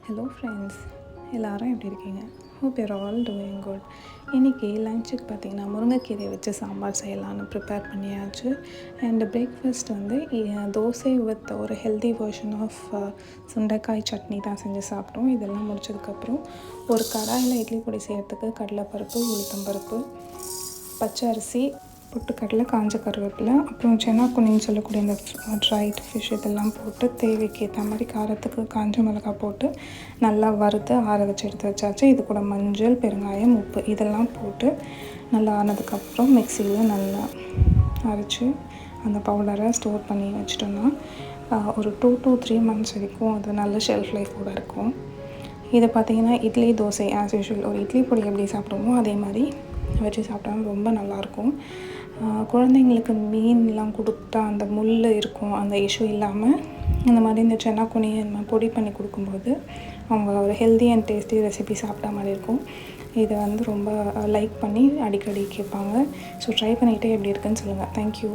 Hello friends, எல்லோரும் எப்படி இருக்கீங்க? Hope you're all doing good. இன்றைக்கி லன்ச்சுக்கு பார்த்திங்கன்னா முருங்கைக்கீரையை வச்சு சாம்பார் செய்யலான்னு ப்ரிப்பேர் பண்ணியாச்சு. அண்ட் பிரேக்ஃபாஸ்ட் வந்து தோசை வித் ஒரு ஹெல்தி வெர்ஷன் ஆஃப் சுண்டைக்காய் சட்னி தான் செஞ்சு சாப்பிட்டோம். இதெல்லாம் முடிச்சதுக்கப்புறம் ஒரு கடாயில் இட்லி பொடி செய்கிறதுக்கு கடலைப்பருப்பு, உளுத்தம்பருப்பு, பச்சை அரிசி, பொட்டுக்கடலை, காஞ்ச கருவேப்பிலை, அப்புறம் சென்னாக்குனின்னு சொல்லக்கூடிய இந்த ட்ரைட் ஃபிஷ் இதெல்லாம் போட்டு தேவைக்கு ஏற்ற மாதிரி காரத்துக்கு காஞ்ச மிளகாய் போட்டு நல்லா வறுத்து ஆற வச்சு எடுத்து வச்சாச்சு. இது கூட மஞ்சள், பெருங்காயம், உப்பு இதெல்லாம் போட்டு நல்லா ஆனதுக்கப்புறம் மிக்சியில் நல்லா அரைச்சி அந்த பவுடரை ஸ்டோர் பண்ணி வச்சிட்டோன்னா ஒரு 2 to 3 months வரைக்கும் அது நல்ல ஷெல்ஃப் லைஃபோடு இருக்கும். இதை பார்த்திங்கன்னா இட்லி, தோசை ஆஸ் யூஷுவல் ஒரு இட்லி பொடி எப்படி சாப்பிடுவோமோ அதே மாதிரி வச்சு சாப்பிட்டா ரொம்ப நல்லாயிருக்கும். குழந்தைங்களுக்கு மீன்லாம் கொடுத்தா அந்த முள் இருக்கும், அந்த இஷ்யூ இல்லாமல் இந்த மாதிரி இந்த சென்னாக்குனி பொடி பண்ணி கொடுக்கும்போது அவங்க ஒரு ஹெல்தி அண்ட் டேஸ்டி ரெசிபி சாப்பிட்டா மாதிரி இருக்கும். இதை வந்து ரொம்ப லைக் பண்ணி அடிக்கடி கேட்பாங்க. ஸோ ட்ரை பண்ணிவிட்டு எப்படி இருக்குன்னு சொல்லுங்கள். தேங்க்யூ.